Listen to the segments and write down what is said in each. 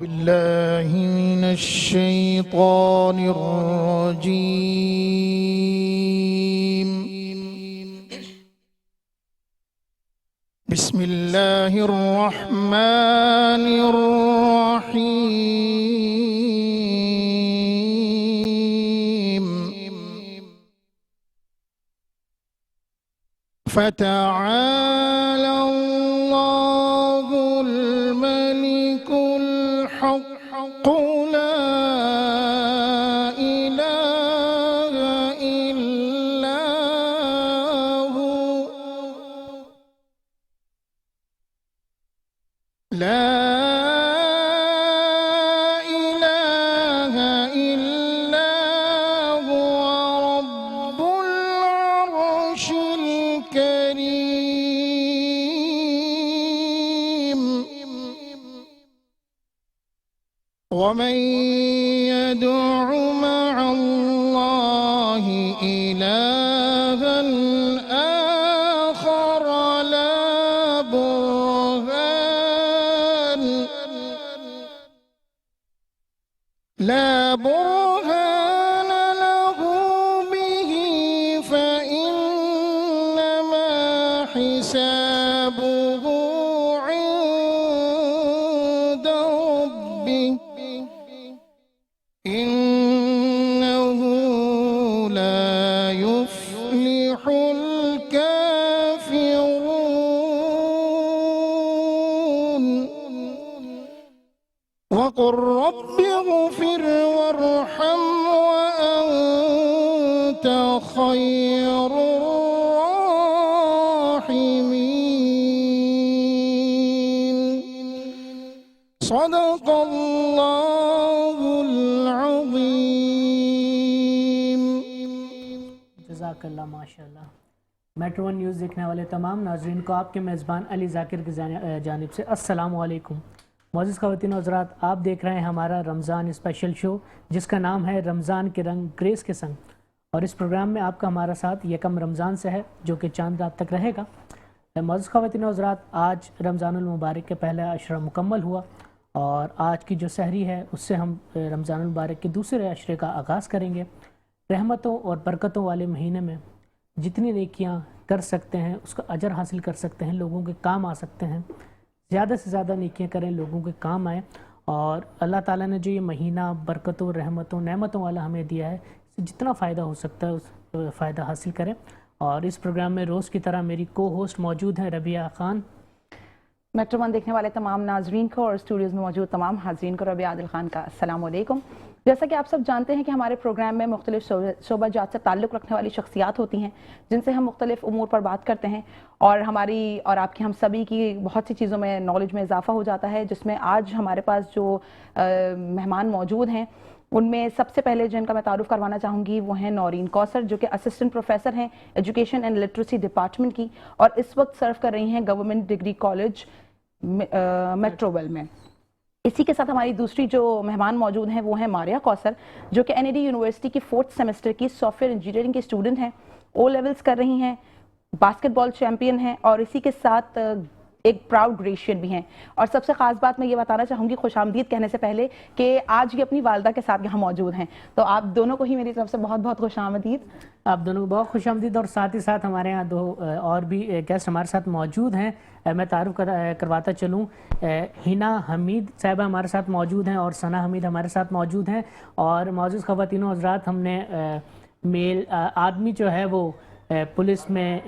بالله من الشيطان الرجيم. بسم الله الرحمن الرحيم. فتعالى الله الملك الحق لا إله إلا هو لا إله إلا هو رب العرش الكريم. ومن يدع مع الله إلها آخر لا برهان له به فإنما حسابه عند ربه إنه لا يفلح الكافرون. وقل رب اغفر وارحم وأنت خير الراحمين. صدق الله العظيم. جزاک اللہ ماشاء اللہ. میٹرو ون نیوز دیکھنے والے تمام ناظرین کو آپ کے میزبان علی ذاکر کی جانب سے السلام علیکم. معزز خواتین و حضرات، آپ دیکھ رہے ہیں ہمارا رمضان اسپیشل شو جس کا نام ہے رمضان کے رنگ گریس کے سنگ، اور اس پروگرام میں آپ کا ہمارا ساتھ یکم رمضان سے ہے جو کہ چاند رات تک رہے گا. معزز خواتین و حضرات، آج رمضان المبارک کے پہلا عشرہ مکمل ہوا، اور آج کی جو سحری ہے اس سے ہم رمضان المبارک کے دوسرے عشرے کا آغاز کریں گے. رحمتوں اور برکتوں والے مہینے میں جتنی نیکیاں کر سکتے ہیں اس کا اجر حاصل کر سکتے ہیں، لوگوں کے کام آ سکتے ہیں، زیادہ سے زیادہ نیکیاں کریں، لوگوں کے کام آئیں. اور اللہ تعالیٰ نے جو یہ مہینہ برکتوں، رحمتوں، نعمتوں والا ہمیں دیا ہے، اس سے جتنا فائدہ ہو سکتا ہے اس فائدہ حاصل کریں. اور اس پروگرام میں روز کی طرح میری کو ہوسٹ موجود ہیں ربیہ خان. میٹرو ون دیکھنے والے تمام ناظرین کو اور اسٹوڈیوز میں موجود تمام حاضرین کو ربیہ عادل خان کا السلام علیکم. جیسا کہ آپ سب جانتے ہیں کہ ہمارے پروگرام میں مختلف شعبہ جات سے تعلق رکھنے والی شخصیات ہوتی ہیں جن سے ہم مختلف امور پر بات کرتے ہیں، اور ہماری اور آپ کی ہم سبھی کی بہت سی چیزوں میں نالج میں اضافہ ہو جاتا ہے. جس میں آج ہمارے پاس جو مہمان موجود ہیں ان میں سب سے پہلے جن کا میں تعارف کروانا چاہوں گی وہ ہیں نورین کوثر، جو کہ اسسٹنٹ پروفیسر ہیں ایجوکیشن اینڈ لٹریسی ڈپارٹمنٹ کی، اور اس وقت سرو کر رہی ہیں government degree college Metroville میں. اسی کے ساتھ ہماری دوسری جو مہمان موجود ہیں وہ ہیں ماریہ کوثر، جو کہ NAD یونیورسٹی کی 4th سیمسٹر کی سافٹ ویئر انجینئرنگ کی اسٹوڈنٹ ہیں، او لیولز کر رہی ہیں، باسکٹ بال چیمپئن ہیں، اور اسی کے ساتھ ایک پراؤڈ گریشین بھی ہیں. اور سب سے خاص بات میں یہ بتانا چاہوں گی خوش آمدید کہنے سے پہلے کہ آج یہ اپنی والدہ کے ساتھ یہاں موجود ہیں، تو آپ دونوں کو ہی میری طرف سے بہت بہت خوش آمدید. آپ دونوں کو بہت خوش آمدید. اور ساتھ ہی ساتھ ہمارے یہاں دو اور بھی گیسٹ ہمارے ساتھ موجود ہیں، میں تعارف کرواتا چلوں. ہنا حمید صاحبہ ہمارے ساتھ موجود ہیں اور ثنا حمید ہمارے ساتھ موجود ہیں. اور معزز خواتین و حضرات، ہم نے میل آدمی جو ہے وہ پولیس میں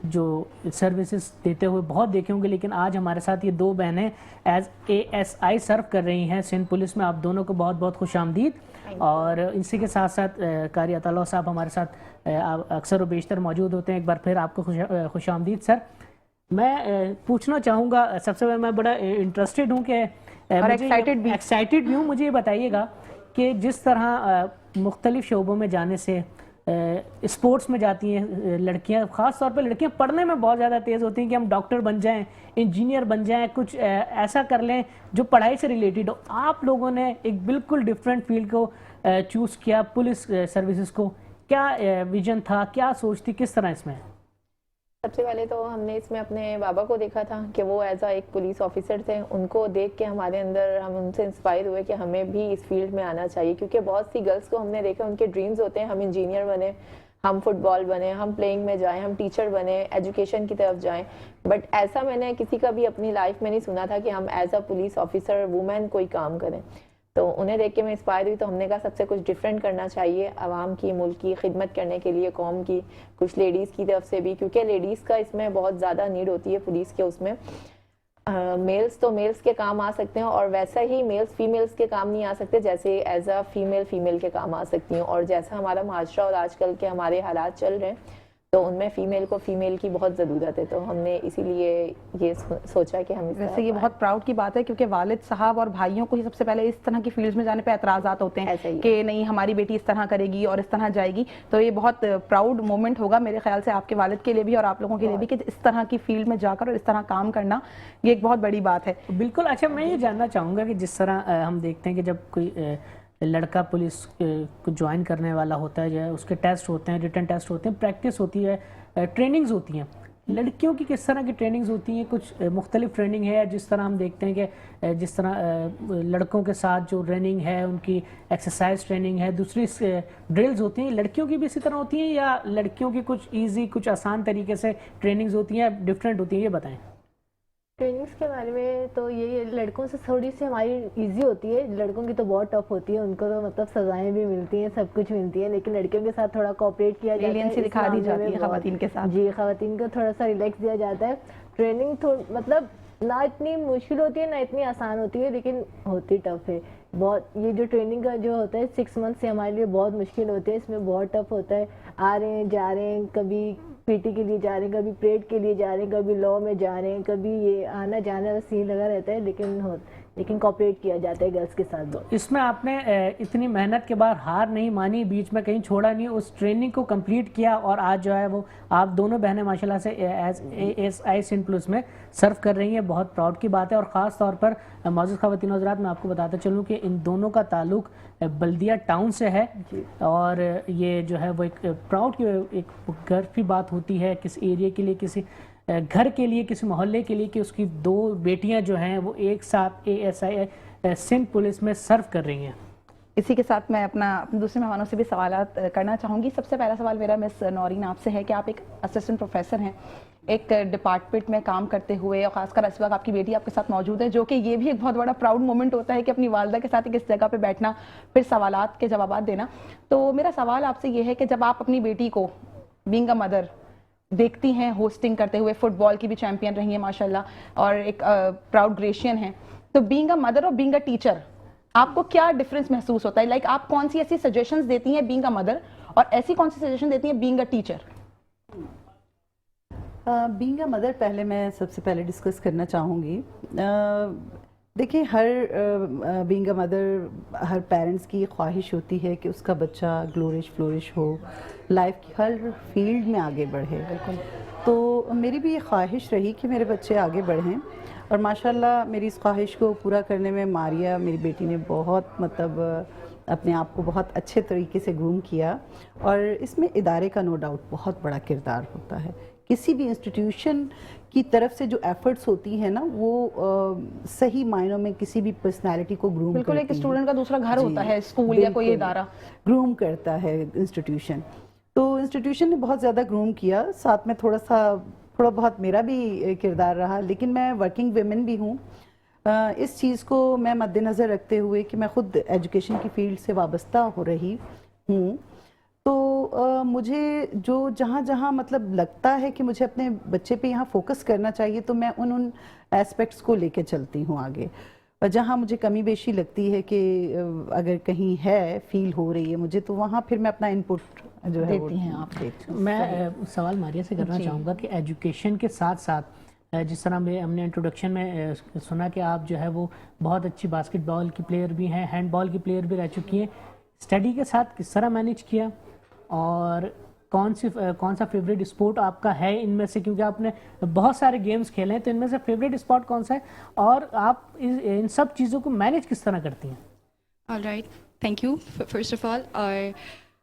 جو سروسز دیتے ہوئے بہت دیکھے ہوں گے، لیکن آج ہمارے ساتھ یہ دو بہنیں ایز ASI سرو کر رہی ہیں سندھ پولیس میں. آپ دونوں کو بہت بہت خوش آمدید. اور اسی کے ساتھ ساتھ قاری عطا اللہ صاحب ہمارے ساتھ اکثر و بیشتر موجود ہوتے ہیں. ایک بار پھر آپ کو خوش آمدید سر. میں پوچھنا چاہوں گا، سب سے پہلے میں بڑا انٹرسٹڈ ہوں کہ ایکسائٹیڈ بھی ہوں. مجھے یہ بتائیے گا کہ جس طرح مختلف شعبوں میں جانے سے اسپورٹس میں جاتی ہیں لڑکیاں، خاص طور پہ لڑکیاں پڑھنے میں بہت زیادہ تیز ہوتی ہیں کہ ہم ڈاکٹر بن جائیں، انجینئر بن جائیں، کچھ ایسا کر لیں جو پڑھائی سے ریلیٹڈ ہو. آپ لوگوں نے ایک بالکل ڈفرینٹ فیلڈ کو چوز کیا، پولیس سروسز کو. کیا ویژن تھا، کیا سوچ تھی، کس طرح اس میں؟ سب سے پہلے تو ہم نے اس میں اپنے بابا کو دیکھا تھا کہ وہ ایز ایک پولیس آفیسر تھے. ان کو دیکھ کے ہمارے اندر ہم ان سے انسپائر ہوئے کہ ہمیں بھی اس فیلڈ میں آنا چاہیے، کیونکہ بہت سی گرلس کو ہم نے دیکھا ان کے ڈریمز ہوتے ہیں ہم انجینئر بنے، ہم فٹ بال بنے، ہم پلینگ میں جائیں، ہم ٹیچر بنے، ایجوکیشن کی طرف جائیں. بٹ ایسا میں نے کسی کا بھی اپنی لائف میں نہیں سنا تھا کہ ہم as a police officer woman کوئی کام کریں. تو انہیں دیکھ کے میں انسپائر ہوئی، تو ہم نے کہا سب سے کچھ ڈفرینٹ کرنا چاہیے عوام کی، ملک کی خدمت کرنے کے لیے، قوم کی، کچھ لیڈیز کی طرف سے بھی، کیونکہ لیڈیز کا اس میں بہت زیادہ نیڈ ہوتی ہے پولیس کے. اس میں میلز تو میلز کے کام آ سکتے ہیں، اور ویسا ہی میلز فیمیلز کے کام نہیں آ سکتے جیسے ایز اے فیمیل کے کام آ سکتی ہیں. اور جیسا ہمارا معاشرہ اور آج کل کے ہمارے حالات چل رہے ہیں تو ان میں فیمیل کی بہت ضرورت ہے. تو ہم نے اسی لیے یہ سوچا کہ ہم ویسے یہ بہت پراؤڈ کی بات ہے، کیونکہ والد صاحب اور بھائیوں کو ہی سب سے پہلے اس طرح کی فیلڈز میں جانے پہ اعتراضات ہوتے ہیں کہ نہیں ہماری بیٹی اس طرح کرے گی اور اس طرح جائے گی. تو یہ بہت پراؤڈ مومنٹ ہوگا میرے خیال سے آپ کے والد کے لیے بھی اور آپ لوگوں کے لیے بھی کہ اس طرح کی فیلڈ میں جا کر اور اس طرح کام کرنا یہ ایک بہت بڑی بات ہے. بالکل. اچھا، میں یہ جاننا چاہوں گا کہ جس طرح ہم دیکھتے ہیں کہ جب کوئی لڑکا پولیس کو جوائن کرنے والا ہوتا ہے، یا اس کے ٹیسٹ ہوتے ہیں، ریٹن ٹیسٹ ہوتے ہیں، پریکٹس ہوتی ہے، ٹریننگز ہوتی ہیں. لڑکیوں کی کس طرح کی ٹریننگز ہوتی ہیں؟ کچھ مختلف ٹریننگ ہے جس طرح ہم دیکھتے ہیں کہ جس طرح لڑکوں کے ساتھ جو رننگ ہے، ان کی ایکسرسائز ٹریننگ ہے، دوسری ڈرلز ہوتی ہیں، لڑکیوں کی بھی اسی طرح ہوتی ہیں یا لڑکیوں کی کچھ ایزی، کچھ آسان طریقے سے ٹریننگز ہوتی ہیں، ڈفرینٹ ہوتی ہیں؟ یہ بتائیں. ٹریننگس کے بارے میں تو یہ لڑکوں سے تھوڑی سی ہماری ایزی ہوتی ہے، لڑکوں کی تو بہت ٹف ہوتی ہے. ان کو تو مطلب سزائیں بھی ملتی ہیں، سب کچھ ملتی ہے، لیکن لڑکیوں کے ساتھ تھوڑا کوآپریٹ کیا جاتا ہے، دکھا دی جاتی ہے خواتین کے ساتھ. جی، خواتین کو تھوڑا سا ریلیکس دیا جاتا ہے. ٹریننگ مطلب نہ اتنی مشکل ہوتی ہے نہ اتنی آسان ہوتی ہے، لیکن ہوتی ٹف ہے بہت. یہ جو ٹریننگ کا جو ہوتا ہے 6 months سے ہمارے لیے بہت مشکل ہوتے ہیں، اس میں بہت ٹف ہوتا ہے. آ رہے ہیں جا رہے ہیں، کبھی پی ٹی کے لیے جا رہے ہیں، کبھی پریڈ کے لیے جا رہے ہیں، کبھی لا میں جا رہے ہیں، کبھی یہ آنا جانا سین لگا رہتا ہے، لیکن کوآپریٹ کیا جاتا ہے گرلس کے ساتھ. تو اس میں آپ نے اتنی محنت کے بعد ہار نہیں مانی، بیچ میں کہیں چھوڑا نہیں، اس ٹریننگ کو کمپلیٹ کیا، اور آج جو ہے وہ آپ دونوں بہنیں ماشاءاللہ سے ایز AS پولیس میں سرو کر رہی ہیں. بہت پراؤڈ کی بات ہے. اور خاص طور پر معزز خواتین و حضرات، میں آپ کو بتاتا چلوں کہ ان دونوں کا تعلق بلدیہ ٹاؤن سے ہے، اور یہ جو ہے وہ ایک پراؤڈ کی ایک گرو کی بات ہوتی ہے کسی ایریے کے لیے، کسی گھر کے لیے، کسی محلے کے لیے، کہ اس کی 2 بیٹیاں جو ہیں وہ ایک ساتھ ASI سندھ پولیس میں سرو کر رہی ہیں. اسی کے ساتھ میں اپنے دوسرے مہمانوں سے بھی سوالات کرنا چاہوں گی. سب سے پہلا سوال میرا مس نورین آپ سے ہے کہ آپ ایک اسسٹنٹ پروفیسر ہیں، ایک ڈپارٹمنٹ میں کام کرتے ہوئے، اور خاص کر اس وقت آپ کی بیٹی آپ کے ساتھ موجود ہے، جو کہ یہ بھی ایک بہت بڑا پراؤڈ مومنٹ ہوتا ہے کہ اپنی والدہ کے ساتھ ایک اس جگہ پہ بیٹھنا، پھر سوالات کے جوابات دینا. تو میرا سوال آپ سے یہ ہے کہ جب آپ اپنی بیٹی کو بینگ اے مدر دیکھتی ہیں ہوسٹنگ کرتے ہوئے، فٹ بال کی بھی چیمپئن رہی ہیں ماشاءاللہ، اور ایک پراؤڈ گریشین ہیں، تو بینگ اے مدر اور بینگ اے ٹیچر آپ کو کیا ڈفرینس محسوس ہوتا ہے؟ لائک آپ کون سی ایسی سجیشنز دیتی ہیں بینگ اے مدر، اور ایسی کون سی سجیشن دیتی ہیں being a teacher? Being a mother پہلے میں سب سے پہلے ڈسکس کرنا چاہوں گی. دیکھیں، ہر بینگ اے مدر، ہر پیرنٹس کی خواہش ہوتی ہے کہ اس کا بچہ فلورش ہو، لائف کی ہر فیلڈ میں آگے بڑھے. بالکل. تو میری بھی یہ خواہش رہی کہ میرے بچے آگے بڑھیں، اور ماشاءاللہ میری اس خواہش کو پورا کرنے میں ماریا میری بیٹی نے بہت اپنے آپ کو بہت اچھے طریقے سے گروم کیا. اور اس میں ادارے کا نو ڈاؤٹ بہت بڑا کردار ہوتا ہے. کسی بھی انسٹیٹیوشن کی طرف سے جو ایفرٹس ہوتی ہیں نا، وہ صحیح معنوں میں کسی بھی پرسنالٹی کو گروم کرتی ہیں. بالکل، ایک اسٹوڈنٹ کا دوسرا گھر ہوتا ہے، اسکول یا کوئی ادارہ گروم کرتا ہے انسٹیٹیوشن. تو انسٹیٹیوشن نے بہت زیادہ گروم کیا، ساتھ میں تھوڑا بہت میرا بھی کردار رہا، لیکن میں ورکنگ ویمن بھی ہوں. اس چیز کو میں مد نظر رکھتے ہوئے کہ میں خود ایجوکیشن کی فیلڈ سے وابستہ ہو رہی ہوں، تو مجھے جو جہاں مطلب لگتا ہے کہ مجھے اپنے بچے پہ یہاں فوکس کرنا چاہیے، تو میں ان ایسپیکٹس کو لے کے چلتی ہوں آگے. اور جہاں مجھے کمی بیشی لگتی ہے کہ اگر کہیں ہے فیل ہو رہی ہے مجھے، تو وہاں پھر میں اپنا انپٹ جو ہے دیتی ہیں آپ. میں سوال ماریہ سے کرنا چاہوں گا کہ ایجوکیشن کے ساتھ ساتھ جس طرح ہم نے انٹروڈکشن میں سنا کہ آپ جو ہے وہ بہت اچھی باسکٹ بال کی پلیئر بھی ہیں، ہینڈ بال کی پلیئر بھی رہ چکی ہیں، اسٹڈی کے ساتھ کس طرح مینیج کیا؟ اور کون سا فیوریٹ اسپورٹ آپ کا ہے ان میں سے، کیونکہ آپ نے بہت سارے گیمز کھیلے ہیں، تو ان میں سے فیوریٹ اسپورٹ کون سا ہے اور آپ ان سب چیزوں کو مینیج کس طرح کرتی ہیں؟ All right, thank you first of all. اور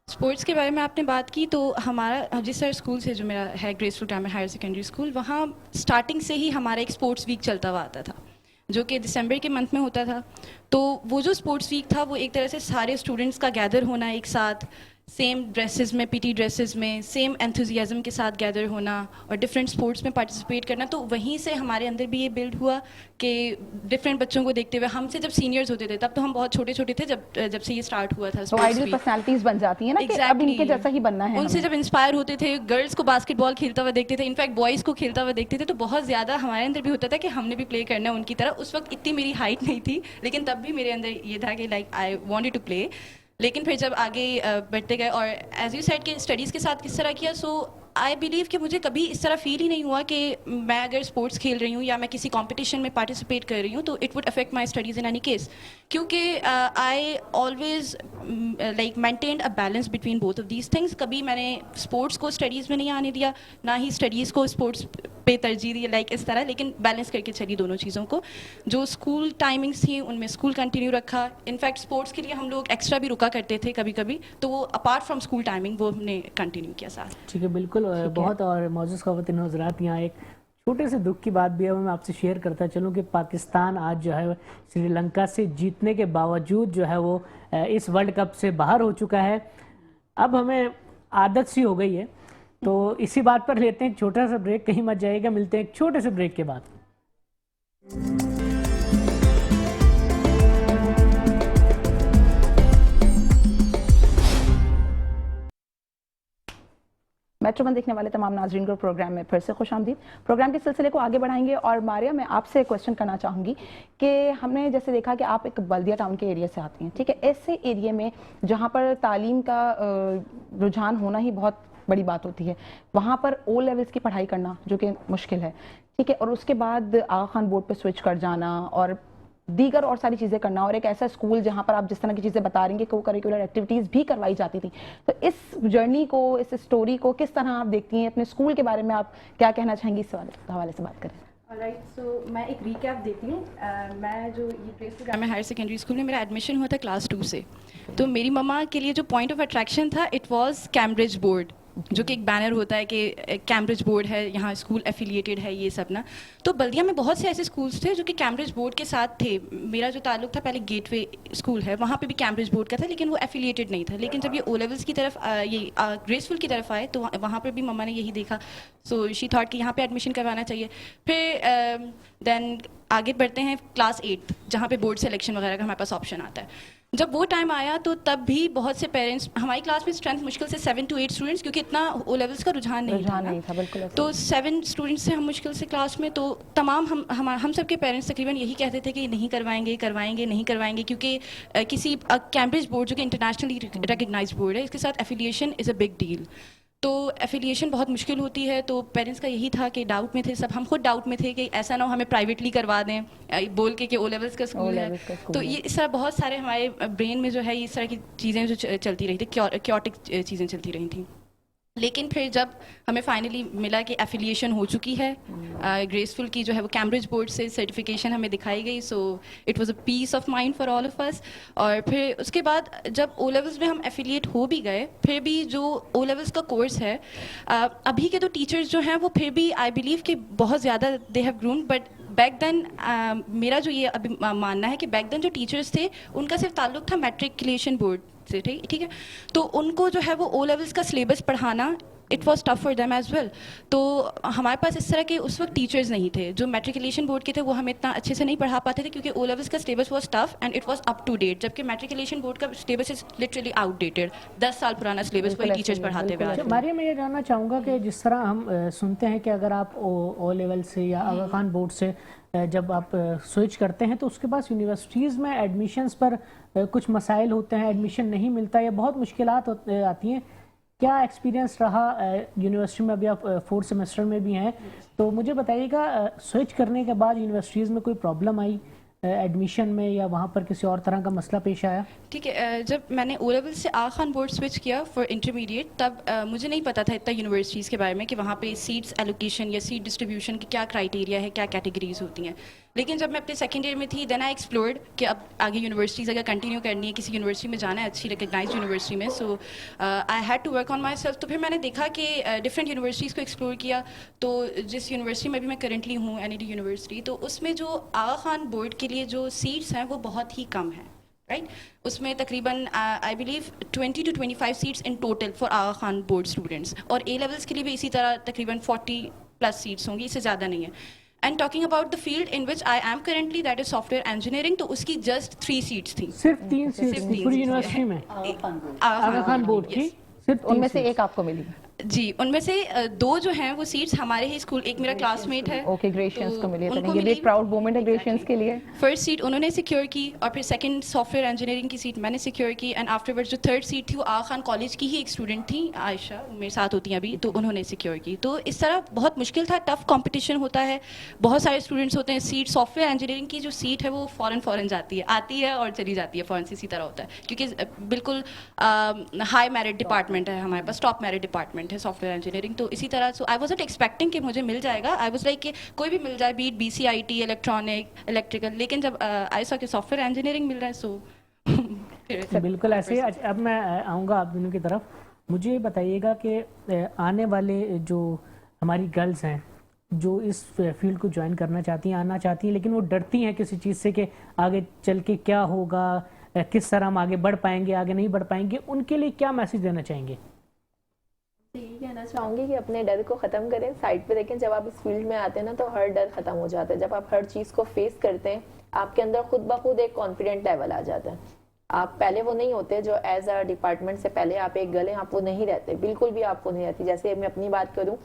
اسپورٹس کے بارے میں آپ نے بات کی تو ہمارا جس طرح اسکول سے جو میرا ہے graceful grammar higher secondary school, وہاں اسٹارٹنگ سے ہی ہمارا ایک اسپورٹس ویک چلتا ہوا آتا تھا جو کہ دسمبر کے منتھ میں ہوتا تھا. تو وہ جو اسپورٹس ویک تھا وہ ایک طرح سے سارے اسٹوڈنٹس کا گیدر ہونا ایک ساتھ، سیم ڈریسز میں، پی ٹی ڈریسز میں، سیم انتھوزیازم کے ساتھ گیدر ہونا اور ڈفرینٹ اسپورٹس میں پارٹیسپیٹ کرنا. تو وہیں سے ہمارے اندر بھی یہ بلڈ ہوا کہ ڈفرینٹ بچوں کو دیکھتے ہوئے ہم سے جب سینئرز ہوتے تھے تب تو ہم بہت چھوٹے چھوٹے تھے جب سے یہ اسٹارٹ ہوا تھا. تو آئیڈیل پرسنالٹیز بن جاتی ہیں نا کہ اب ان کے جیسا ہی بننا ہے. ان سے جب انسپائر ہوتے تھے، گرلس کو باسکٹ بال کھیلتا ہوا دیکھتے تھے، انفیکٹ بوائز کو کھیلتا ہوا دیکھتے تھے، تو بہت زیادہ ہمارے اندر بھی ہوتا تھا کہ ہم نے بھی پلے کرنا ہے ان کی طرح. اس وقت اتنی میری ہائٹ نہیں تھی لیکن تب بھی میرے اندر یہ تھا کہ like I wanted to play. لیکن پھر جب آگے بڑھتے گئے اور ایز یو سیڈ کہ اسٹڈیز کے ساتھ کس طرح کیا، سو آئی بلیو کہ مجھے کبھی اس طرح فیل ہی نہیں ہوا کہ میں اگر اسپورٹس کھیل رہی ہوں یا میں کسی کمپٹیشن میں پارٹیسپیٹ کر رہی ہوں تو it would affect my studies in any case, کیونکہ I always like maintained a balance between both of these things. کبھی میں نے اسپورٹس کو اسٹڈیز میں نہیں آنے دیا، نہ ہی اسٹڈیز کو اسپورٹس پہ ترجیح دی، لائک اس طرح، لیکن بیلنس کر کے چلی دونوں چیزوں کو. جو اسکول ٹائمنگس تھیں ان میں اسکول کنٹینیو رکھا. انفیکٹ اسپورٹس کے لیے ہم لوگ ایکسٹرا بھی رکا کرتے تھے کبھی کبھی، تو وہ اپارٹ فرام اسکول ٹائمنگ وہ ہم نے کنٹینیو کیا ساتھ. ٹھیک ہے، بالکل. بہت اور معزز خواتین و حضرات، یہاں ایک چھوٹے سے دکھ کی بات بھی ہے، میں آپ سے شیئر کرتا چلوں کہ پاکستان آج جو ہے سری لنکا سے جیتنے کے باوجود جو ہے وہ اس ورلڈ کپ سے باہر ہو چکا ہے. اب ہمیں عادت سی ہو گئی ہے، تو اسی بات پر لیتے ہیں ایک چھوٹا سا بریک. کہیں مت جائے گا، ملتے ہیں ایک چھوٹے سے بریک کے بعد. میٹرو ون دیکھنے والے تمام ناظرین کو پروگرام میں پھر سے خوش آمدید. پروگرام کے سلسلے کو آگے بڑھائیں گے اور ماریہ میں آپ سے کویشچن کرنا چاہوں گی کہ ہم نے جیسے دیکھا کہ آپ ایک بلدیہ ٹاؤن کے ایریا سے آتی ہیں، ٹھیک ہے، ایسے ایریے میں جہاں پر تعلیم کا رجحان ہونا ہی بہت بڑی بات ہوتی ہے، وہاں پر او لیولز کی پڑھائی کرنا جو کہ مشکل ہے، ٹھیک ہے، اور اس کے بعد آغا خان بورڈ پہ سوئچ کر جانا اور دیگر اور ساری چیزیں کرنا، اور ایک ایسا اسکول جہاں پر آپ جس طرح کی چیزیں بتا رہی ہیں کہ وہ کریکولر ایکٹیویٹیز بھی کروائی جاتی تھیں. تو اس جرنی کو، اس اسٹوری کو کس طرح آپ دیکھتی ہیں؟ اپنے اسکول کے بارے میں آپ کیا کہنا چاہیں گی؟ اس حوالے سے بات کریں. رائٹ، سو میں ایک ریکیپ دیتی ہوں. میں جو یہ graceful grammar higher secondary school میں میرا ایڈمیشن ہوا تھا کلاس 2 سے. تو میری مما کے لیے جو پوائنٹ آف اٹریکشن تھا اٹ واز کیمبرج بورڈ، جو کہ ایک بینر ہوتا ہے کہ کیمبرج بورڈ ہے یہاں، اسکول ایفیلیٹیڈ ہے یہ سب نا. تو بلدیہ میں بہت سے ایسے اسکولس تھے جو کہ کیمبرج بورڈ کے ساتھ تھے. میرا جو تعلق تھا پہلے گیٹ وے اسکول ہے وہاں پہ بھی کیمبرج بورڈ کا تھا، لیکن وہ ایفیلیٹیڈ نہیں تھا. لیکن جب یہ او لیولس کی طرف یہ گریسفل کی طرف آئے تو وہاں پہ بھی مما نے یہی دیکھا، سو شی تھاٹ کہ یہاں پہ ایڈمیشن کروانا چاہیے. پھر دین آگے بڑھتے ہیں کلاس 8 جہاں پہ بورڈ سلیکشن وغیرہ کا ہمارے پاس آپشن آتا ہے. جب وہ ٹائم آیا تو تب بھی بہت سے پیرنٹس، ہماری کلاس میں اسٹرینتھ مشکل سے 7 to 8 اسٹوڈنٹس، کیونکہ اتنا او لیولس کا رجحان نہیں تھا بالکل. تو 7 اسٹوڈنٹس سے ہم مشکل سے کلاس میں، تو تمام ہم سب کے پیرنٹس تقریباً یہی کہتے تھے کہ نہیں کروائیں گے نہیں کروائیں گے، کیونکہ کسی کیمبرج بورڈ جو کہ انٹرنیشنلی ریکگنائز بورڈ ہے اس کے ساتھ affiliation is a big deal. تو ایفیلیشن بہت مشکل ہوتی ہے. تو پیرنٹس کا یہی تھا کہ ڈاؤٹ میں تھے سب، ہم خود ڈاؤٹ میں تھے کہ ایسا نہ ہو ہمیں پرائیویٹلی کروا دیں بول کے کہ او لیولس کا اسکول ہے. تو یہ اس طرح بہت سارے ہمارے برین میں جو ہے اس طرح کی چیزیں جو چلتی رہی تھی، کیوٹک چیزیں چلتی رہی تھیں. لیکن پھر جب ہمیں فائنلی ملا کہ ایفیلیشن ہو چکی ہے گریسفل کی جو ہے وہ کیمبرج بورڈ سے سرٹیفکیشن ہمیں دکھائی گئی، so it was a peace of mind for all of us. اور پھر اس کے بعد جب او لیولس میں ہم ایفیلیٹ ہو بھی گئے، پھر بھی جو او لیولس کا کورس ہے ابھی کے تو ٹیچرز جو ہیں وہ پھر بھی آئی بلیو کہ بہت زیادہ they have grown. But back then میرا جو یہ ابھی ماننا ہے کہ بیک دین جو ٹیچرز تھے ان کا صرف تعلق تھا میٹریکولیشن بورڈ سے، ٹھیک ہے، تو ان کو جو ہے وہ او لیولس کا سلیبس پڑھانا it was tough for them as well. تو ہمارے پاس اس طرح کے اس وقت ٹیچرز نہیں تھے جو میٹریکولیشن بورڈ کے تھے، وہ ہمیں اتنا اچھے سے نہیں پڑھا پاتے تھے کیونکہ او لیولس کا syllabus was tough and it was up to date, جبکہ میٹریکولیشن بورڈ کا syllabus is literally outdated, 10 سال پرانا سلیبس وہی ٹیچرز پڑھاتے ہوئے. ماریم، میں یہ جاننا چاہوں گا کہ جس طرح ہم سنتے ہیں کہ اگر آپ او لیول سے یا آغا خان بورڈ سے جب آپ سوئچ کرتے ہیں تو اس کے بعد یونیورسٹیز میں ایڈمیشنز پر کچھ مسائل ہوتے ہیں، ایڈمیشن نہیں ملتا یا بہت مشکلات آتی ہیں. کیا ایکسپیرینس رہا یونیورسٹی میں؟ ابھی آپ 4th سیمسٹر میں بھی ہیں، تو مجھے بتائیے گا سوئچ کرنے کے بعد یونیورسٹیز میں کوئی پرابلم آئی ایڈمیشن میں یا وہاں پر کسی اور طرح کا مسئلہ پیش آیا؟ ٹھیک ہے، جب میں نے او لیول سے آغا خان بورڈ سوئچ کیا فار انٹرمیڈیٹ، تب مجھے نہیں پتا تھا اتنا یونیورسٹیز کے بارے میں کہ وہاں پہ سیٹس ایلوکیشن یا سیٹ ڈسٹریبیوشن کی کیا کرائٹیریا ہے، کیا کیٹیگریز ہوتی ہیں. لیکن جب میں اپنے سیکنڈ ایئر میں تھی، دین آئی ایکسپلورڈ کہ اب آگے یونیورسٹیز اگر کنٹینیو کرنی ہے، کسی یونیورسٹی میں جانا ہے اچھی ریکگنائز یونیورسٹی میں، so I had to work on myself. تو پھر میں نے دیکھا کہ ڈفرینٹ یونیورسٹیز کو ایکسپلور کیا. تو جس یونیورسٹی میں بھی میں کرنٹلی ہوں، این ای ڈی یونیورسٹی، تو اس میں جو آغا خان بورڈ کے لیے جو سیٹس ہیں وہ بہت ہی کم ہیں، رائٹ. اس میں تقریباً I believe 20 to 25 seats in total for Aga Khan board students, اور اے لیولس کے لیے بھی اسی طرح تقریباً 40+ سیٹس ہوں گی، اس سے زیادہ نہیں ہے. And talking about the field in which I am currently, that is soft ware engineering, تو اس کی جسٹ 3 سیٹس تھیں. صرف 3 سیٹس پوری یونیورسٹی میں آغا خان بورڈ کی؟ صرف ان میں سے ایک آپ کو ملی؟ جی، ان میں سے 2 جو ہیں وہ سیٹس ہمارے ہی اسکول، ایک میرا کلاس میٹ ہے. اوکے، گریشینس کو ملی. ان کو یہ بھی ایک پراؤڈ مومنٹ ہے گریشینس کے لیے. فرسٹ سیٹ انہوں نے سیکیور کی، اور پھر سیکنڈ سافٹ ویئر انجینئرنگ کی سیٹ میں نے سیکیور کی. اینڈ آفٹر ورڈ جو تھرڈ سیٹ تھی وہ آغا خان کالج کی ہی ایک اسٹوڈنٹ تھیں، عائشہ، میرے ساتھ ہوتی ہیں ابھی، تو انہوں نے سیکیور کی. تو اس طرح بہت مشکل تھا، ٹف کمپٹیشن ہوتا ہے، بہت سارے اسٹوڈنٹس ہوتے ہیں. سیٹ سافٹ ویئر انجینئرنگ کی جو سیٹ ہے وہ فوراً جاتی ہے، آتی ہے اور چلی جاتی ہے فوراً سے، اسی طرح ہوتا ہے، کیونکہ بالکل ہائی میرٹ ڈپارٹمنٹ ہے ہمارے پاس، ٹاپ میرٹ ڈپارٹمنٹ ہے سافٹ ویئر انجینئرنگ. تو اسی طرح سو آئی واز ناٹ ایکسپیکٹنگ کہ مجھے مل جائے گا. آئی واز لائک کہ کوئی بھی مل جائے، بیٹ B C I T, electronic, electrical. لیکن جب آئی سا کہ سافٹ ویئر انجینئرنگ مل رہا ہے، سو بالکل ایسے. اب میں آؤں گا آپ دونوں کی طرف. مجھے یہ بتائیے گا کہ آنے والے جو ہماری گرلز ہیں جو اس فیلڈ کو جوائن کرنا چاہتی ہیں، آنا چاہتی ہیں، لیکن وہ ڈرتی ہیں کسی چیز سے کہ آگے چل کے کیا ہوگا، کس طرح ہم آگے بڑھ پائیں گے، آگے نہیں بڑھ پائیں گے، ان کے لیے کیا میسج دینا چاہیں گے؟ یہی کہنا چاہوں گی کہ اپنے ڈر کو ختم کریں، سائڈ پہ دیکھیں. جب آپ اس فیلڈ میں آتے ہیں نا تو ہر ڈر ختم ہو جاتا ہے. جب آپ ہر چیز کو فیس کرتے ہیں، آپ کے اندر خود بخود ایک کانفیڈنٹ لیول آ جاتا ہے. آپ پہلے وہ نہیں ہوتے جو ایز اے ڈپارٹمنٹ سے پہلے آپ ایک گرل ہیں، آپ وہ نہیں رہتے، بالکل بھی آپ کو نہیں رہتی. جیسے میں اپنی بات کروں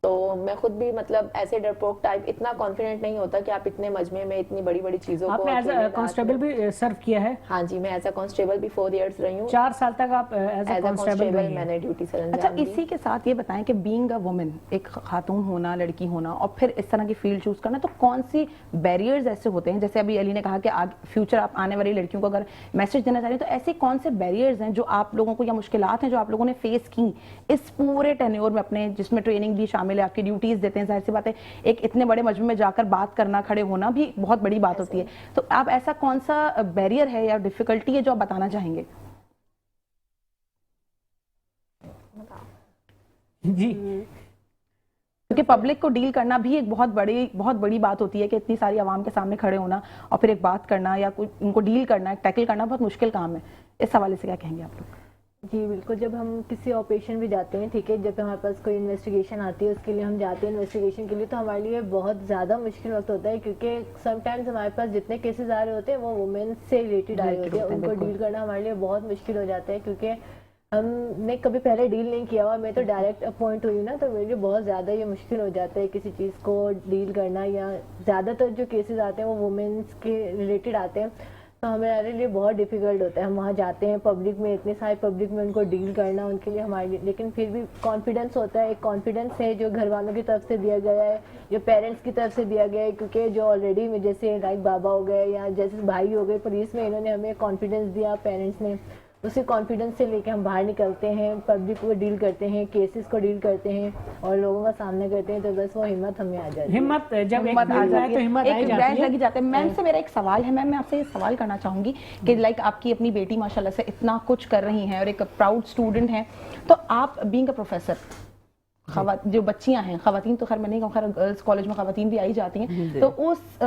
تو میں خود بھی مطلب ایسے ڈرپوک ٹائپ اتنا کانفیڈنٹ نہیں ہوتا کہ آپ اتنے مجمع میں اتنی بڑی بڑی چیزوں کو. آپ نے ایز اے کانسٹیبل بھی سرو کیا ہے؟ ہاں جی، میں ایز اے کانسٹیبل بھی 4 ایئرس رہی ہوں. 4 سال تک آپ ایز اے کانسٹیبل رہی ہیں. میں نے ڈیوٹی سر اچھا، انجام دی. اسی کے ساتھ یہ بتائیں کہ بینگ اے وومن، ایک خاتون ہونا، لڑکی ہونا، اور پھر اس طرح کی فیلڈ چوز کرنا، تو کون سی بیریئرز ایسے ہوتے ہیں؟ جیسے ابھی علی نے کہا کہ فیوچر آپ آنے والی لڑکیوں کو اگر میسج دینا چاہ رہے ہیں، تو ایسے کون سے بیریئرز ہیں جو آپ لوگوں کو، یا مشکلات ہیں جو آپ لوگوں نے فیس کی اس پورے ٹینیور میں اپنے، جس میں ٹریننگ بھی شامل ہے، آپ کی ڈیوٹیز دیتے ہیں؟ ظاہر سی بات ہے ایک اتنے بڑے مجمع میں جا کر بات کرنا، کھڑے ہونا بھی بہت بڑی بات ہوتی ہے. تو آپ ایسا کون سا بیریئر ہے یا ڈیفیکلٹی ہے جو آپ بتانا چاہیں گے؟ جی، کیونکہ پبلک کو ڈیل کرنا بھی ایک بہت بڑی بات ہوتی ہے کہ اتنی ساری عوام کے سامنے کھڑے ہونا اور پھر ایک بات کرنا یا ان کو ڈیل کرنا، ٹیکل کرنا بہت مشکل کام ہے. اس حوالے سے کیا کہیں گے آپ لوگ؟ جی بالکل. جب ہم کسی آپریشن بھی جاتے ہیں، ٹھیک ہے، جب ہمارے پاس کوئی انویسٹیگیشن آتی ہے، اس کے لیے ہم جاتے ہیں انویسٹیگیشن کے لیے، تو ہمارے لیے بہت زیادہ مشکل وقت ہوتا ہے، کیونکہ سم ٹائمز ہمارے پاس جتنے کیسز آ رہے ہوتے ہیں وہ وومین سے ریلیٹڈ آ رہے ہوتے ہیں. ان کو ڈیل کرنا ہمارے لیے بہت مشکل ہو جاتا ہے، کیونکہ ہم نے کبھی پہلے ڈیل نہیں کیا ہوا. میں تو ڈائریکٹ اپوائنٹ ہوئی نا، تو میرے لیے بہت زیادہ یہ مشکل ہو جاتا ہے کسی چیز کو ڈیل کرنا. یا زیادہ تر جو کیسز آتے ہیں وہ وومینس کے ریلیٹڈ آتے ہیں، تو ہمارے لیے بہت ڈیفیکلٹ ہوتا ہے. ہم وہاں جاتے ہیں پبلک میں، اتنے سارے پبلک میں ان کو ڈیل کرنا ان کے لیے ہمارے لیے. لیکن پھر بھی کانفیڈنس ہوتا ہے، ایک کانفیڈنس ہے جو گھر والوں کی طرف سے دیا گیا ہے، جو پیرنٹس کی طرف سے دیا گیا ہے. کیونکہ جو آلریڈی میں جیسے لائک بابا ہو گئے یا جیسے بھائی ہو گئے پولیس میں، انہوں نے ہمیں کانفیڈنس دیا پیرنٹس نے. اسی کانفیڈنس سے لے کے ہم باہر نکلتے ہیں، پبلک کو ڈیل کرتے ہیں، کیسز کو ڈیل کرتے ہیں اور لوگوں کا سامنا کرتے ہیں. تو بس وہ ہمت ہمیں آ جاتی ہے. ہمت جب ایک فیلڈ میں ہے تو ہمت آئی جاتی ہے. میم سے میرا ایک سوال ہے، میم میں آپ سے یہ سوال کرنا چاہوں گی کہ لائک آپ کی اپنی بیٹی ماشاءاللہ سے اتنا کچھ کر رہی ہیں اور ایک پراؤڈ اسٹوڈنٹ ہیں، تو آپ بینگ اے پروفیسر، جو بچیاں ہیں، خواتین تو خیر میں نہیں کہوں، خیر گرلس کالج میں خواتین بھی آئی جاتی ہیں، تو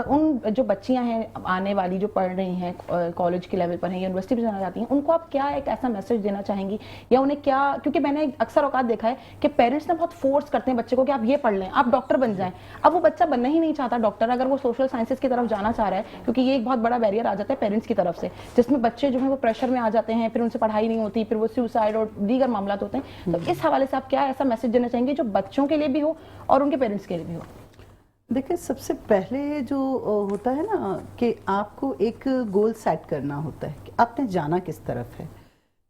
ان جو بچیاں ہیں آنے والی جو پڑھ رہی ہیں کالج کے لیول پر ہیں، یونیورسٹی پہ جانا چاہتی ہیں، ان کو آپ کیا ایک ایسا میسج دینا چاہیں گی؟ یا انہیں کیا، کیونکہ میں نے اکثر اوقات دیکھا ہے کہ پیرنٹس نے بہت فورس کرتے ہیں بچے کو کہ آپ یہ پڑھ لیں، آپ ڈاکٹر بن جائیں. اب وہ بچہ بننا ہی نہیں چاہتا ڈاکٹر، اگر وہ سوشل سائنسز کی طرف جانا چاہ رہا ہے، کیونکہ یہ ایک بہت بڑا بیریئر آ جاتا ہے پیرنٹس کی طرف سے، جس میں بچے جو ہیں وہ پریشر میں آ جاتے ہیں، پھر ان سے پڑھائی نہیں ہوتی، پھر وہ سوسائڈ اور دیگر معاملات ہوتے ہیں. تو اس حوالے سے آپ کیا ایسا میسج دینا چاہیں گے جو بچوں کے لیے بھی ہو اور ان کے پیرنٹس کے لیے بھی ہو؟ دیکھیں، سب سے پہلے جو ہوتا ہے نا کہ آپ کو ایک گول سیٹ کرنا ہوتا ہے کہ آپ نے جانا کس طرف ہے.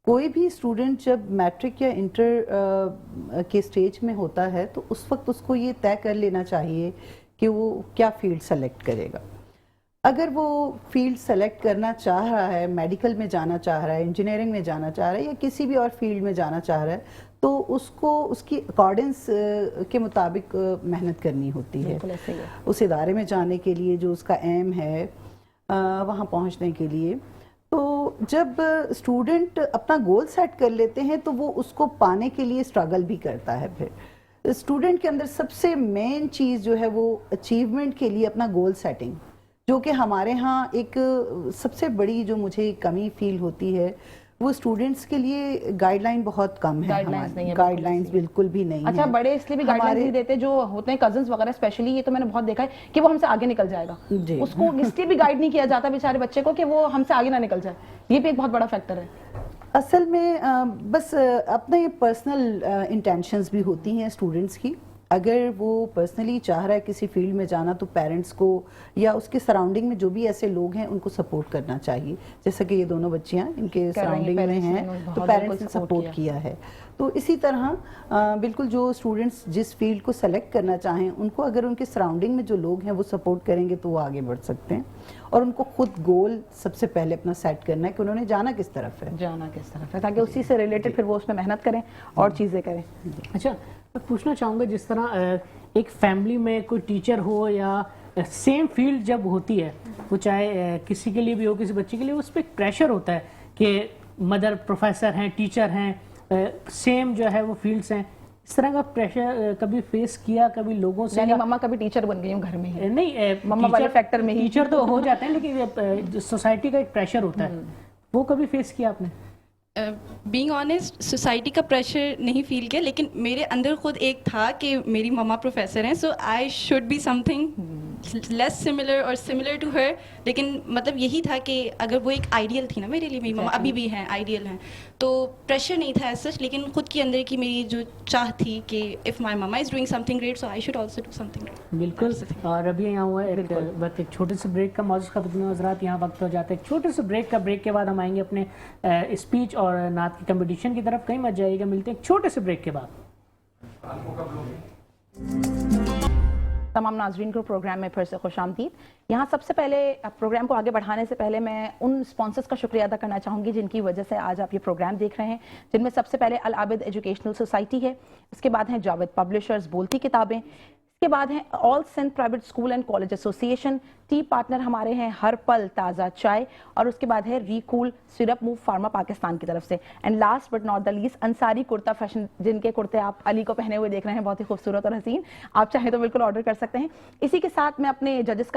کوئی بھی اسٹوڈنٹ جب میٹرک یا انٹر کے سٹیج میں ہوتا ہے تو اس وقت اس کو یہ طے کر لینا چاہیے کہ وہ کیا فیلڈ سلیکٹ کرے گا. اگر وہ فیلڈ سلیکٹ کرنا چاہ رہا ہے، میڈیکل میں جانا چاہ رہا ہے، انجینئرنگ میں جانا چاہ رہا ہے یا کسی بھی اور فیلڈ میں جانا چاہ رہا ہے، تو اس کو اس کی اکارڈنس کے مطابق محنت کرنی ہوتی ہے. اس ادارے میں جانے کے لیے جو اس کا ایم ہے، وہاں پہنچنے کے لیے. تو جب اسٹوڈنٹ اپنا گول سیٹ کر لیتے ہیں تو وہ اس کو پانے کے لیے اسٹرگل بھی کرتا ہے. پھر اسٹوڈنٹ کے اندر سب سے مین چیز جو ہے وہ اچیومنٹ کے لیے اپنا گول سیٹنگ، جو کہ ہمارے ہاں ایک سب سے بڑی جو مجھے کمی فیل ہوتی ہے، وہ اسٹوڈنٹس کے لیے گائیڈ لائن بہت کم ہے. گائیڈ لائنز بالکل بھی نہیں. اچھا، بڑے اس لیے بھی گائیڈ لائنز نہیں دیتے جو ہوتے ہیں کزنس وغیرہ اسپیشلی، یہ تو میں نے بہت دیکھا ہے کہ وہ ہم سے آگے نکل جائے گا، اس کو اس لیے بھی گائیڈ نہیں کیا جاتا بیچارے بچے کو کہ وہ ہم سے آگے نہ نکل جائے. یہ بھی ایک بہت بڑا فیکٹر ہے. اصل میں بس اپنے پرسنل انٹینشنز بھی ہوتی ہیں اسٹوڈنٹس کی. اگر وہ پرسنلی چاہ رہا ہے کسی فیلڈ میں جانا تو پیرنٹس کو یا اس کے سراؤنڈنگ میں جو بھی ایسے لوگ ہیں ان کو سپورٹ کرنا چاہیے. جیسا کہ یہ دونوں بچیاں ان کے سراؤنڈنگ میں ہیں تو پیرنٹس نے سپورٹ کیا ہے. تو اسی طرح بالکل جو اسٹوڈنٹس جس فیلڈ کو سلیکٹ کرنا چاہیں ان کو اگر ان کے سراؤنڈنگ میں جو لوگ ہیں وہ سپورٹ کریں گے تو وہ آگے بڑھ سکتے ہیں. اور ان کو خود گول سب سے پہلے اپنا سیٹ کرنا ہے کہ انہوں نے جانا کس طرف ہے تاکہ اسی سے ریلیٹڈ پھر وہ اس میں محنت کریں اور چیزیں کریں. اچھا، میں پوچھنا چاہوں گا، جس طرح ایک فیملی میں کوئی ٹیچر ہو یا سیم فیلڈ جب ہوتی ہے، وہ چاہے کسی کے لیے بھی ہو، کسی بچے کے لیے، اس پہ ایک پریشر ہوتا ہے کہ مدر پروفیسر ہیں، ٹیچر ہیں، سیم جو ہے وہ فیلڈس ہیں. اس طرح کا پریشر کبھی فیس کیا کبھی لوگوں سے؟ یعنی مما کبھی ٹیچر بن گئی ہوں گھر میں ہی؟ نہیں، مما والے فیکٹر میں ہی ٹیچر تو ہو جاتے ہیں، لیکن سوسائٹی کا ایک پریشر ہوتا ہے، وہ کبھی فیس کیا آپ نے؟ بینگ آنیسٹ سوسائٹی کا پریشر نہیں فیل کیا، لیکن میرے اندر خود ایک تھا کہ میری مما پروفیسر ہیں، so I should be something less similar or similar to her. لیکن مطلب یہی تھا کہ اگر وہ ایک آئیڈیل تھی نا میرے لیے، میری مما ابھی بھی ہیں آئیڈیل ہیں، تو پریشر نہیں تھا ایز سچ، لیکن خود کے اندر کی میری جو چاہ تھی کہ if my mama is doing some thing great so I should also do some thing great. بالکل. اور ابھی یہاں ہوا ہے وقت ایک چھوٹے سے بریک کا، موضوع خاتون حضرات یہاں وقت ہو جاتا ہے ایک چھوٹے سے بریک کا. بریک کے بعد ہم آئیں گے اپنے اسپیچ اور نعت کی کمپٹیشن کی طرف. کہیں مت جائیے گا، ملتے ہیں ایک چھوٹے سے بریک کے بعد. تمام ناظرین کو پروگرام میں پھر سے خوش آمدید. یہاں سب سے پہلے پروگرام کو آگے بڑھانے سے پہلے میں ان اسپانسرز کا شکریہ ادا کرنا چاہوں گی جن کی وجہ سے آج آپ یہ پروگرام دیکھ رہے ہیں، جن میں سب سے پہلے العابد ایجوکیشنل سوسائٹی ہے، اس کے بعد ہیں جاوید پبلشرز بولتی کتابیں، اس کے بعد ہیں all Sindh private school and college association, T partner ہمارے ہیں ہر پل تازہ چائے، اور اس کے بعد ہے ریکول سرپ موو فارما پاکستان کی طرف سے، and last but not the least Ansari کرتا فیشن، جن کے کرتے آپ علی کو پہنے ہوئے دیکھ رہے ہیں، بہت ہی خوبصورت اور حسین. آپ چاہیں تو بالکل آرڈر کر سکتے ہیں. اسی کے ساتھ میں اپنے ججز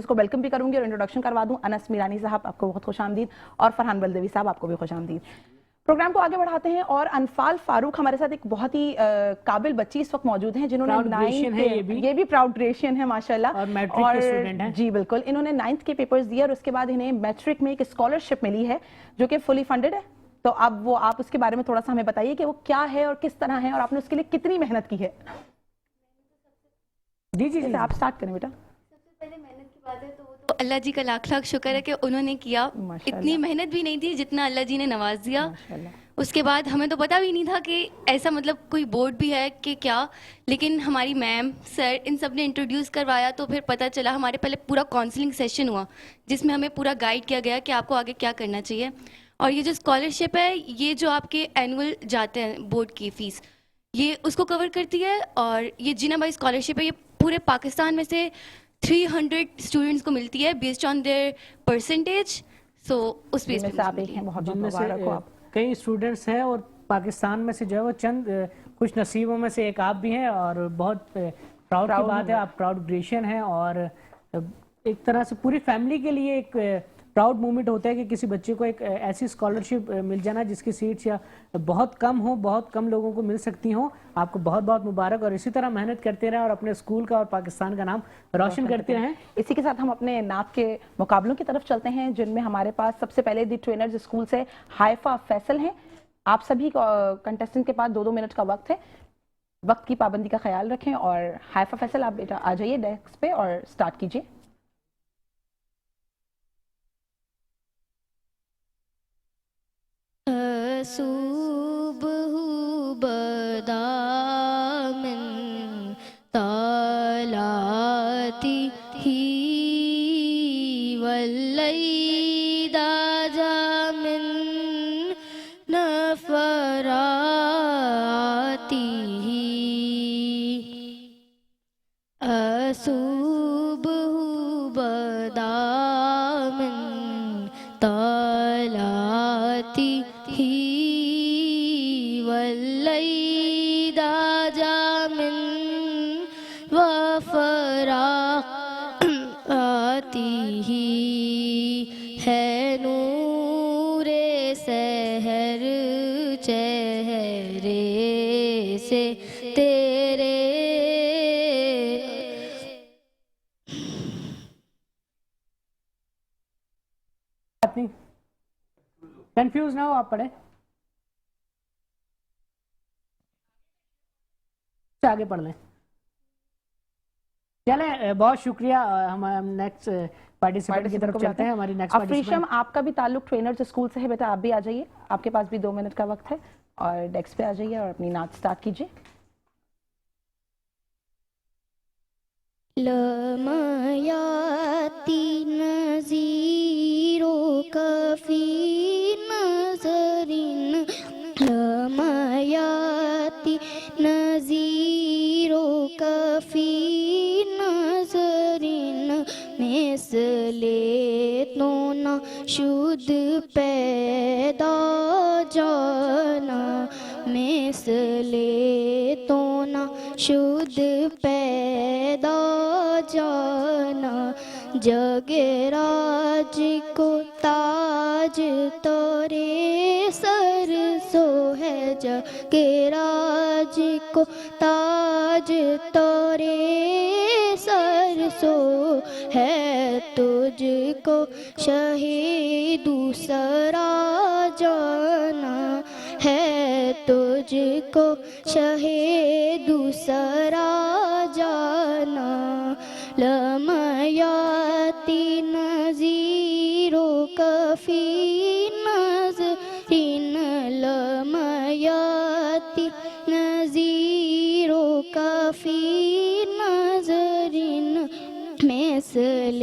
کو ویلکم بھی کروں گی اور انٹروڈکشن کروا دوں. انس میرانی صاحب آپ کو بہت خوش آمدید، اور فرحان بلدوی صاحب آپ کو بھی خوش آمدید. پروگرام کو آگے بڑھاتے ہیں اور انفال فاروق ہمارے ساتھ ایک بہت ہی قابل بچی اس وقت موجود ہیں جنہوں نے یہ بھی پراؤڈ گریشین ہے ماشاءاللہ، اور میٹرک کے اسٹوڈنٹ ہیں. جی بالکل، انہوں نے 9th کے پیپرز دیے اور اس کے بعد انہیں میٹرک میں ایک اسکالرشپ ملی ہے جو کہ فلی فنڈڈ ہے. تو اب وہ آپ اس کے بارے میں تھوڑا سا ہمیں بتائیے کہ وہ کیا ہے اور کس طرح ہے اور آپ نے اس کے لیے کتنی محنت کی ہے. جی آپ سٹارٹ کریں بیٹا. تو اللہ جی کا لاکھ لاکھ شکر ہے کہ انہوں نے کیا. اتنی محنت بھی نہیں تھی جتنا اللہ جی نے نواز دیا. اس کے بعد ہمیں تو پتہ بھی نہیں تھا کہ ایسا مطلب کوئی بورڈ بھی ہے کہ کیا، لیکن ہماری میم سر ان سب نے انٹروڈیوس کروایا تو پھر پتہ چلا. ہمارے پہلے پورا کاؤنسلنگ سیشن ہوا جس میں ہمیں پورا گائیڈ کیا گیا کہ آپ کو آگے کیا کرنا چاہیے. اور یہ جو اسکالرشپ ہے، یہ جو آپ کے اینول جاتے ہیں بورڈ کی فیس، یہ اس کو کور کرتی ہے. اور یہ جینا بھائی اسکالرشپ ہے، یہ پورے پاکستان میں سے 300 اسٹوڈنٹس کو ملتی ہے بیسڈ آن دیئر پرسنٹیج. سو اس بیس پہ آپ ایک ہیں، بہت مبارک ہو. کئی اسٹوڈنٹس ہیں اور پاکستان میں سے جو ہے وہ چند خوش نصیبوں میں سے ایک آپ بھی ہیں، اور بہت پراؤڈ کی بات ہے. آپ پراؤڈ گریشین ہیں اور ایک طرح سے پوری فیملی کے لیے ایک پراؤڈ مومنٹ ہوتا ہے کہ کسی بچے کو ایک ایسی اسکالرشپ مل جانا جس کی سیٹس یا بہت کم ہوں، بہت کم لوگوں کو مل سکتی ہوں. آپ کو بہت بہت مبارک، اور اسی طرح محنت کرتے رہیں اور اپنے اسکول کا اور پاکستان کا نام روشن کرتے رہیں. اسی کے ساتھ ہم اپنے نعت کے مقابلوں کی طرف چلتے ہیں جن میں ہمارے پاس سب سے پہلے دی ٹرینرز اسکول سے حائفہ فیصل ہیں. آپ سبھی کنٹیسٹنٹ کے پاس 2 منٹ کا وقت ہے. وقت کی پابندی کا خیال رکھیں. اور حائفہ فیصل آپ بیٹا آ جائیے ڈیسک پہ اور سٹارٹ کیجیے. صبح بدا من طلعته والليل جاء من نفراته الصبح بدا من طلعته والليل جاء من وفراته ہے نور سحر چہرے سے تیرے کنفیوز نہ ہو آپ پڑھیں آگے پڑھ لیں چلیں بہت شکریہ ہم نیکسٹ پارٹیسپینٹ کی طرف چلتے ہیں ہماری نیکسٹ افریشم آپ کا بھی تعلق ٹرینرز اسکول سے ہے بیٹا آپ بھی آ جائیے آپ کے پاس بھی 2 منٹ کا وقت ہے اور ڈیسک پہ آ جائیے اور اپنی نعت سٹارٹ کیجیے لما یاتی نذیروں کا فی نظرین لما یاتی نذیروں کا فی نظرین مثل تو نہ شد پیدا جانا مثل تو نہ شد پیدا جانا جگ راج کو تاج تورے سر سو ہے جگ راج کو تاج تورے سر سو ہے تجھ کو شہید دوسرا جانا ہے تجھ کو شہید دوسرا جانا لمیاتی نذیروں کا فی نظرین لمیاتی نذیروں کا فی نظرین مثل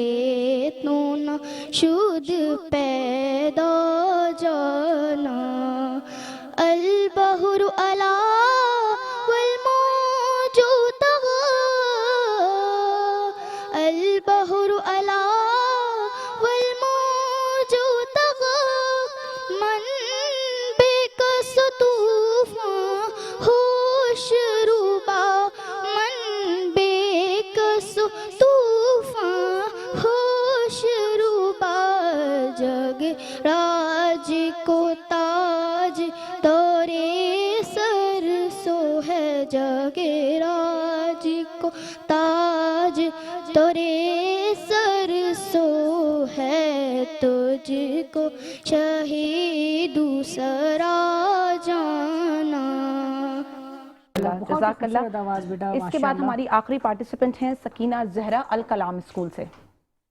تو نہ شد پیدا جانا البحر علا والموج طغى البحر علا والموج طغى من بكس طوفان ہوش روبا من بكس طوفان ہوش روبا جگ راج کو تاج تورے سر سو ہے جگ راج کو تاج تورے سر سو ہے تجھ کو شہید دوسرا جانا جزاک اللہ اس کے بعد ہماری آخری پارٹیسپینٹ ہیں سکینہ زہرا الکلام اسکول سے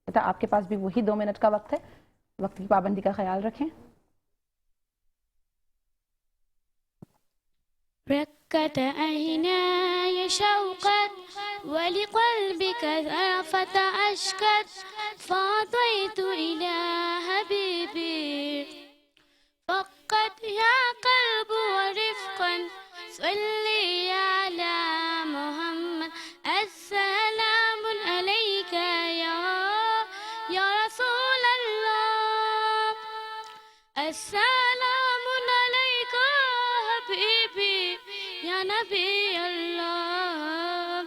بیٹا آپ کے پاس بھی وہی 2 منٹ کا وقت ہے وقت کی پابندی کا خیال رکھیں ركت عيناي شوقا ولقلبك ذرفة أشكت فأضيت إلى حبيبي فقد يا قلب ورفقا صلي على محمد السلام عليك يا رسول الله السلام عليك حبيبي یا نبی اللہ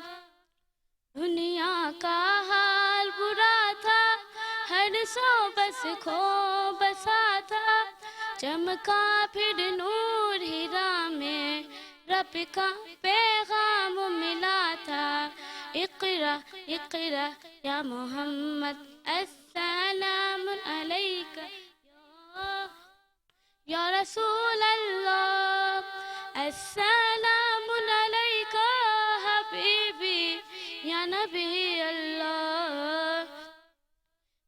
دنیا کا حال برا تھا ہر سو بس کھو بسا تھا چمکا پھر نور ہیرا میں رب کا پیغام ملا تھا اقرا اقرا یا محمد السلام علیک یا رسول اللہ السلام علیک حبیبی یا نبی اللہ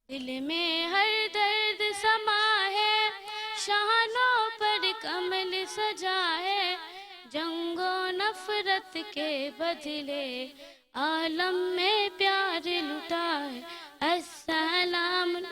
دل میں ہر درد سما ہے شانوں پر کمل سجا ہے جنگ و نفرت کے بدلے عالم میں پیار لٹا ہے السلام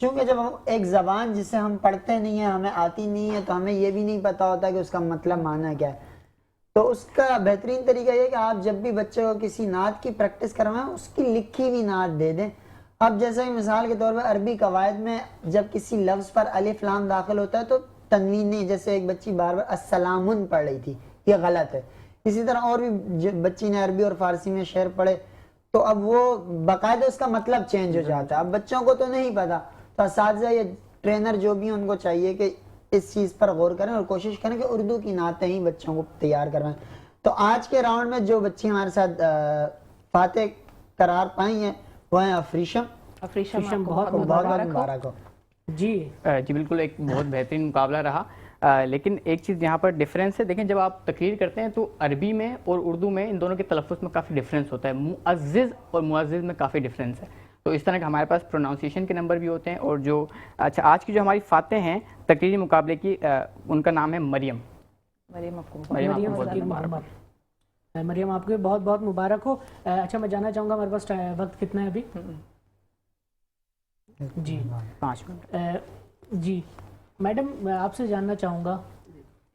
چونکہ جب ہم ایک زبان جسے ہم پڑھتے نہیں ہیں, ہمیں آتی نہیں ہے, تو ہمیں یہ بھی نہیں پتا ہوتا کہ اس کا مطلب معنی کیا ہے. تو اس کا بہترین طریقہ یہ ہے کہ آپ جب بھی بچے کو کسی نعت کی پریکٹس کروائیں, اس کی لکھی ہوئی نعت دے دیں. اب جیسے مثال کے طور پر عربی قواعد میں جب کسی لفظ پر الف لام داخل ہوتا ہے تو تنوین نہیں, جیسے ایک بچی بار بار السلامن پڑھ رہی تھی, یہ غلط ہے. اسی طرح اور بھی بچی نے عربی اور فارسی میں شعر پڑھے تو اب وہ باقاعدہ اس کا مطلب چینج ہو جاتا ہے. اب بچوں کو تو نہیں پتا, تو اساتذہ یا ٹرینر جو بھی ہیں ان کو چاہیے کہ اس چیز پر غور کریں اور کوشش کریں کہ اردو کی نعتیں ہی بچوں کو تیار کروائیں. تو آج کے راؤنڈ میں جو بچی ہمارے ساتھ فاتح قرار پائی ہیں وہ ہیں افریشم. افریشم بہت بہت بہت مبارک ہو. جی جی بالکل ایک بہت بہترین مقابلہ رہا. لیکن ایک چیز یہاں پر ڈیفرنس ہے, دیکھیں جب آپ تقریر کرتے ہیں تو عربی میں اور اردو میں ان دونوں کے تلفظ میں کافی ڈفرینس ہوتا ہے. معزز اور معزز میں کافی ڈفرینس ہے. تو اس طرح کہ ہمارے پاس پروناؤنسیشن کے نمبر بھی ہوتے ہیں. اور جو اچھا آج کی جو ہماری فاتح ہیں تقریری مقابلے کی, ان کا نام ہے مریم. مریم آپ کو مریم آپ کو بہت بہت مبارک ہو. اچھا میں جاننا چاہوں گا, ہمارے پاس وقت کتنا ہے ابھی؟ جی 5 منٹ. جی میڈم میں آپ سے جاننا چاہوں گا,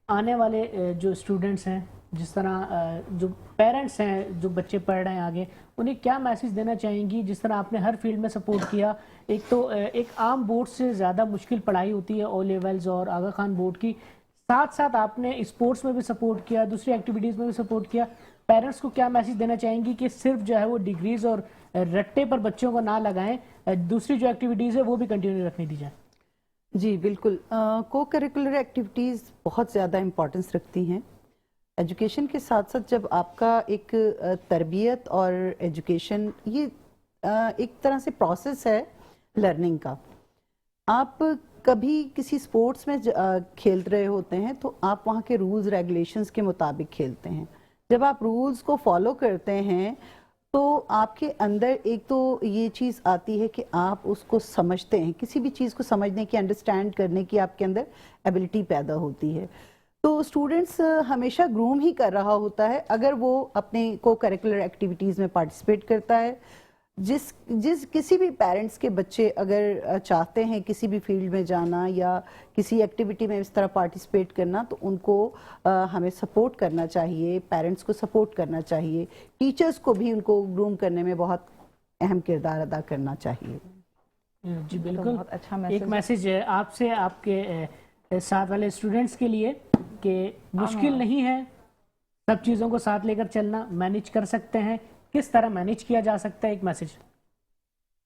آنے والے جو اسٹوڈنٹس ہیں, جس طرح جو پیرنٹس ہیں جو بچے پڑھ رہے ہیں آگے, انہیں کیا میسیج دینا چاہیں گی؟ جس طرح آپ نے ہر فیلڈ میں سپورٹ کیا, ایک تو ایک عام بورڈ سے زیادہ مشکل پڑھائی ہوتی ہے او لیولز اور آغا خان بورڈ کی, ساتھ ساتھ آپ نے اسپورٹس میں بھی سپورٹ کیا, دوسری ایکٹیویٹیز میں بھی سپورٹ کیا. پیرنٹس کو کیا میسیج دینا چاہیں گی کہ صرف جو ہے وہ ڈگریز اور رٹے پر بچوں کو نہ لگائیں, دوسری جو ایکٹیویٹیز ہے وہ بھی کنٹینیو رکھنے دی جائیں؟ جی بالکل, کو کریکولر ایکٹیویٹیز بہت زیادہ امپورٹنس رکھتی ہیں. ایجوکیشن کے ساتھ ساتھ جب آپ کا ایک تربیت اور ایجوکیشن یہ ایک طرح سے پروسیس ہے لرننگ کا. آپ کبھی کسی سپورٹس میں کھیل رہے ہوتے ہیں تو آپ وہاں کے رولز ریگولیشنز کے مطابق کھیلتے ہیں. جب آپ رولز کو فالو کرتے ہیں تو آپ کے اندر ایک تو یہ چیز آتی ہے کہ آپ اس کو سمجھتے ہیں, کسی بھی چیز کو سمجھنے کی, انڈرسٹینڈ کرنے کی آپ کے اندر ایبلٹی پیدا ہوتی ہے. تو اسٹوڈنٹس ہمیشہ گروم ہی کر رہا ہوتا ہے اگر وہ اپنے کو کریکولر ایکٹیویٹیز میں پارٹیسپیٹ کرتا ہے. کسی بھی پیرنٹس کے بچے اگر چاہتے ہیں کسی بھی فیلڈ میں جانا یا کسی ایکٹیویٹی میں اس طرح پارٹیسپیٹ کرنا, تو ان کو ہمیں سپورٹ کرنا چاہیے, پیرنٹس کو سپورٹ کرنا چاہیے, ٹیچرز کو بھی ان کو گروم کرنے میں بہت اہم کردار ادا کرنا چاہیے. جی بالکل, ایک میسیج ہے آپ سے آپ کے ساتھ والے اسٹوڈنٹس کے لیے کہ مشکل نہیں ہے سب چیزوں کو ساتھ لے کر چلنا, مینیج کر سکتے ہیں. کس طرح مینیج کیا جا سکتا ہے, ایک میسیج؟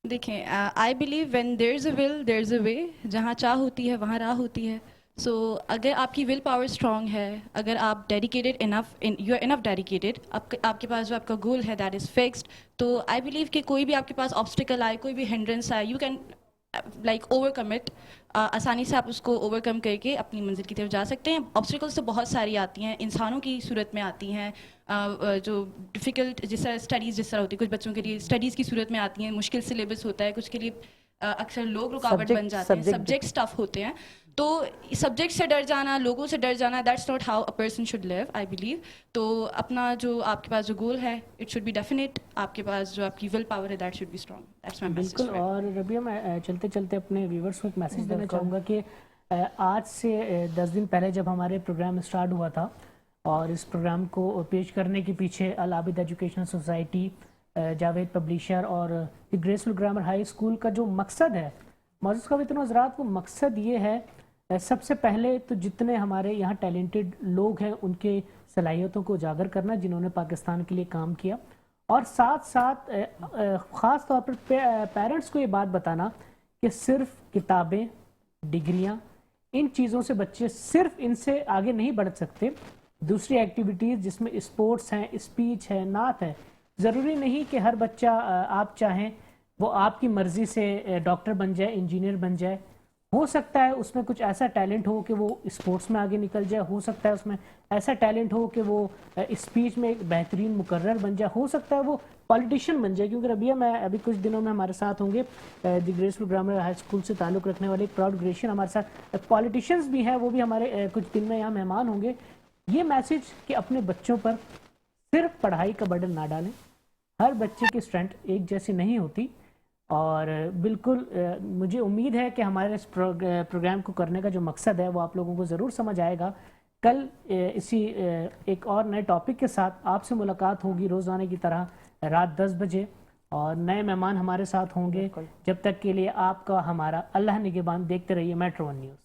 دیکھیں آئی بلیو وین دیر از اے ول دیر از اے وے. جہاں چاہ ہوتی ہے وہاں راہ ہوتی ہے. سو اگر آپ کی ول پاور اسٹرانگ ہے, اگر آپ dedicated enough, you are enough dedicated, آپ کے پاس جو آپ کا گول ہے دیٹ از فکسڈ, تو آئی بلیو کہ کوئی بھی آپ کے پاس آبسٹیکل آئے, کوئی بھی ہنڈرنس آئے, you can like over come it. آسانی سے آپ اس کو اوور کم کر کے اپنی منزل کی طرف جا سکتے ہیں. آبسٹیکلس تو بہت ساری آتی ہیں, انسانوں کی صورت میں آتی ہیں, جو ڈیفیکلٹ جس طرح اسٹڈیز جس طرح ہوتی ہے, کچھ بچوں کے لیے اسٹڈیز کی صورت میں آتی ہیں, مشکل سلیبس ہوتا ہے, کچھ کے لیے اکثر لوگ رکاوٹ بن جاتے ہیں, سبجیکٹس ٹف ہوتے ہیں. تو سبجیکٹ سے ڈر جانا, لوگوں سے ڈر جانا, that's not how a person should live I believe. تو اپنا جو آپ کے پاس جو گول ہے اٹ شوڈ بی ڈیفینیٹ, آپ کے پاس جو آپ کی ول پاور ہے that should be strong. That's my message. بالکل. اور ربیہ میں چلتے چلتے اپنے ویورز کو ایک میسیج دینا چاہوں گا کہ آج سے 10 دن پہلے جب ہمارے پروگرام اسٹارٹ ہوا تھا, اور اس پروگرام کو پیش کرنے کے پیچھے العابد ایجوکیشنل سوسائٹی, جاوید پبلیشر اور گریسفل گرامر ہائی اسکول کا جو مقصد ہے, معزز خواتین و حضرات, وہ مقصد یہ ہے سب سے پہلے تو جتنے ہمارے یہاں ٹیلنٹڈ لوگ ہیں ان کے صلاحیتوں کو اجاگر کرنا جنہوں نے پاکستان کے لیے کام کیا, اور ساتھ ساتھ خاص طور پر پیرنٹس کو یہ بات بتانا کہ صرف کتابیں, ڈگریاں, ان چیزوں سے بچے صرف ان سے آگے نہیں بڑھ سکتے. دوسری ایکٹیویٹیز جس میں اسپورٹس ہیں, اسپیچ ہے, نعت ہے, ضروری نہیں کہ ہر بچہ آپ چاہیں وہ آپ کی مرضی سے ڈاکٹر بن جائے, انجینئر بن جائے. ہو سکتا ہے اس میں کچھ ایسا ٹیلنٹ ہو کہ وہ اسپورٹس میں آگے نکل جائے, ہو سکتا ہے اس میں ایسا ٹیلنٹ ہو کہ وہ اسپیچ میں ایک بہترین مقرر بن جائے, ہو سکتا ہے وہ پولیٹیشین بن جائے. کیونکہ ربیہ میں ابھی کچھ دنوں میں ہمارے ساتھ ہوں گے دی گریسفل گرامر ہائی اسکول سے تعلق رکھنے والے پراؤڈ گریشین ہمارے ساتھ پولیٹیشینز بھی ہیں, وہ بھی ہمارے کچھ دن میں یہاں مہمان ہوں گے. یہ میسیج کہ اپنے بچوں پر صرف پڑھائی کا برڈن نہ ڈالیں. ہر بچے کی اسٹرینتھ ایک جیسی نہیں ہوتی, اور بالکل مجھے امید ہے کہ ہمارے اس پروگرام کو کرنے کا جو مقصد ہے وہ آپ لوگوں کو ضرور سمجھ آئے گا. کل اسی ایک اور نئے ٹاپک کے ساتھ آپ سے ملاقات ہوگی روزانہ کی طرح رات 10 بجے, اور نئے مہمان ہمارے ساتھ ہوں گے. جب تک کے لیے آپ کا ہمارا اللہ نگہبان. دیکھتے رہیے میٹرو ون نیوز.